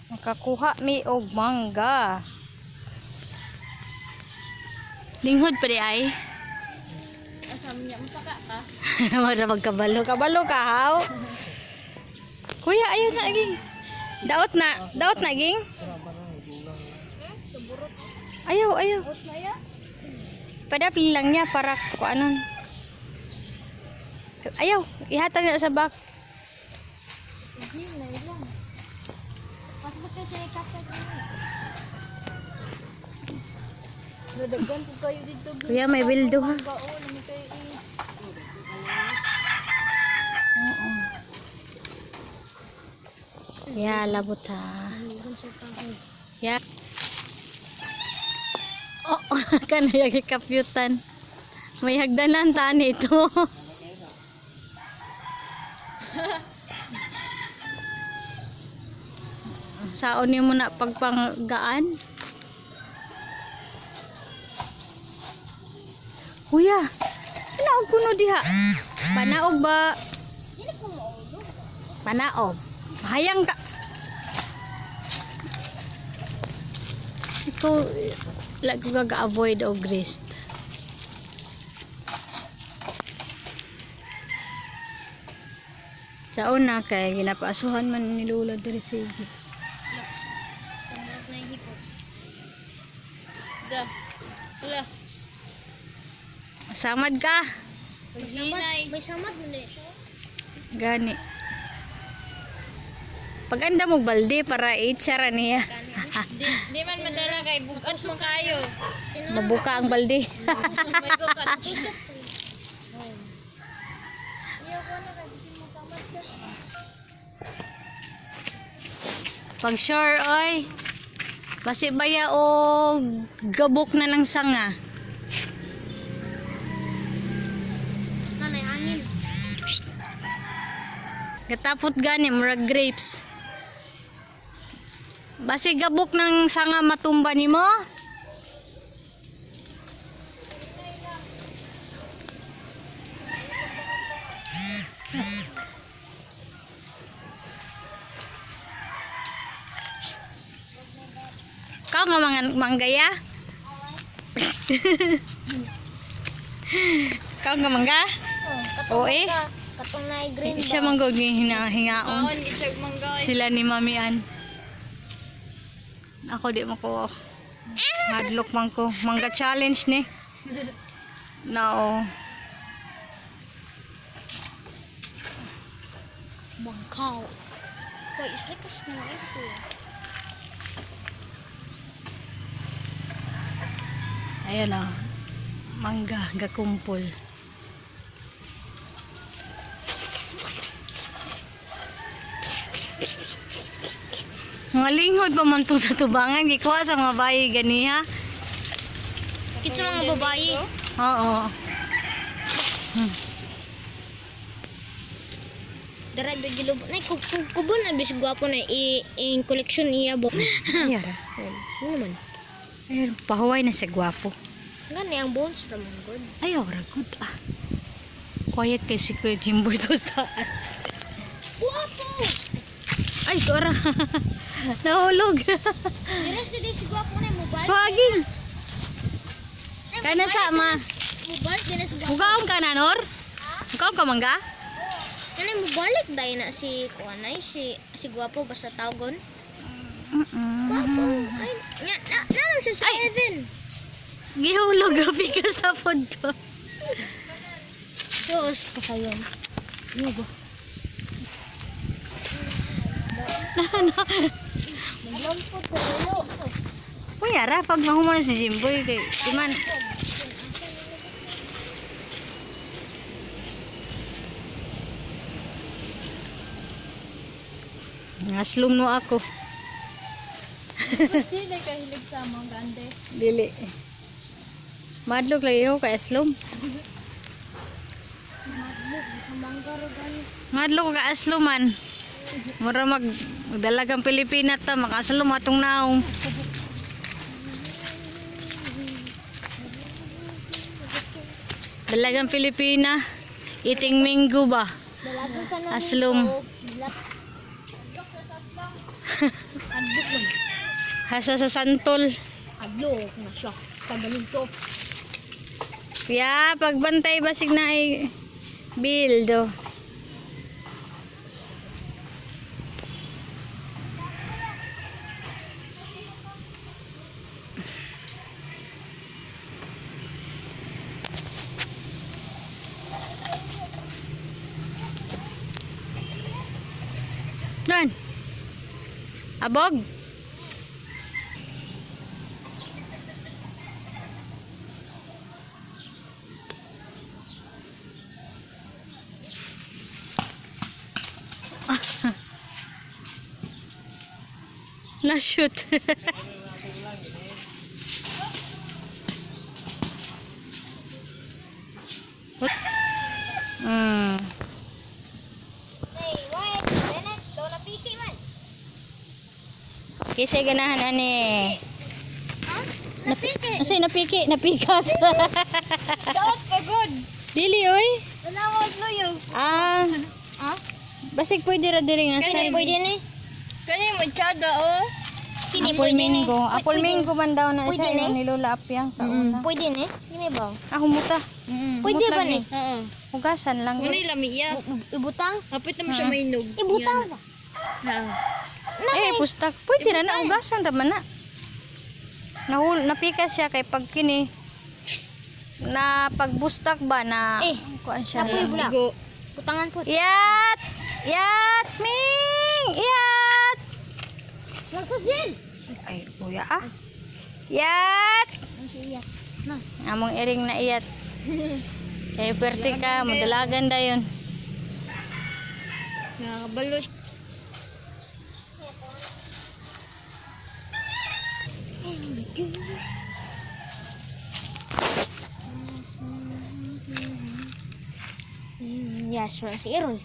Makakuha mi og mangga. Linghod pa di ay. Asam niya masaka ka. Mara magkabalo. Kabalo ka haw. Kuya ayaw na ging. Daot na ging. Ayaw. Padapli lang niya para kuanon. Ayaw, ihatag na sa bak. Hindi na lang. Pasok kayo sa ikakak niya. Nadaggan po kayo dito. Kuya, may bildo ha. Oo. Ya, labot ha. Ya. Oh, kanaya kikaputan. May hagdanan tani ito. Saon niyo muna pagpanggaan. Kuya, panaog kuno diha. Panaog ba? Panaog. Hayang ka. Ito lagi ko ga-avoid og grist. Sa una kay ginapasuhan man ni Lola diri sige. Tangrag na hipot. Da. Wala. Samad ka. May samad mo na siya. Gani. Pag anda mo balde para i-chara niya. Di man madala kay bukas mo kayo. Mabuka ang balde. May go ka. Tusok. Iyo ko na kay bisin mo samad ka. Pag sure oy. Basi baya o gabok na ng sanga. Nanay angin. Gatapot gani murag grapes. Basi gabok ng sanga matumba nimo. Kau nga manggaya? Kau nga mangga? Oo eh. Katong na green Siya manggod ng hinahingaon. Isag mangga. Sila ni Mamian. Ako di mo ko. Hadlok man ko. Mangga challenge ni. No. Mangkaw. Why is like a sniper? Ayan o. Mangga. Gakumpol. Mga linghod pa man sa tubangan. Gikuha sa mga bayi ganiha. Kita mga babae. Oo. Dara gilub na kubon na bis gwapo na in collection iya bo. Ayara. Ano naman? Ayun. Pahuway na si gwapo. Ngani ang bones ra man good. Ayaw, good ah. Quiet kay si Kuya Jimboy to sa taas. Gwapo. Ay, kora. Nahulog. Diras di si gwapo na mobile. Pagi. Kana sa ma. Mobile din si gwapo. Mukaon ka na, Nor? Mukaon ka mangga? Kani mobalik dai na si kuanay si gwapo basta tawgon. Gwapo. Ay, na siya sa Evan. Gihulog gabi ka sa food to. Sus kasayon. Ano ba? Maglampot sa ulo. Kuya ra, pag mahuman si Jimboy, kay Timan. Ngaslong mo ako. Dili ka hilig sa mga gande. Dili. Madlog lagi ako kay aslom. Madlog sa manggaro gani. Madlog ka asloman. Mura magdalagang Pilipina ta, makaslom atong naong. Dalagang Pilipina, eating mango ba? Dalago ka na. Aslom. Adlok lang. Hasa sa santol. Adlok na siya. Tagalog to. Kuya, pagbantay basig na ay bildo. Doon. Abog. Na-shoot. Hey, wait. Benet, daw na piki man. Kisay ganahan ani. Ha? Napiki. Asay napiki, napikas. Daot pa good. Dili oy. Tanawag loyo. Ah, Ha? basig pwede ra diri nga Kani side. pwede ni. Kani mo chada oh. Kini Apple pwede ni. mango. Apple mango man daw na Pwede siya ni? ni Lola Apyang sa una. Pwede ni. Kini ba? Ako muta. Pwede ba ni? Oo. Hugasan lang. Muna lami iya. Ibutang? Hapit naman siya mainog. Ibutang ba? Oo. Eh, pustak. Pwede ra na hugasan ra man na. Napikas siya kay pag kini na pagbustak ba na kuan siya. Apoy bula. Bigo. Butangan po. Iyat! Iyat! Ming! Iyat! Nagsajin. Ay, kuya ah. Iyat! Ang siya. Na. Among iring na iyat. Kay perte ka, madalagan da yun. Nakakabalo siya. Yes, si Errol.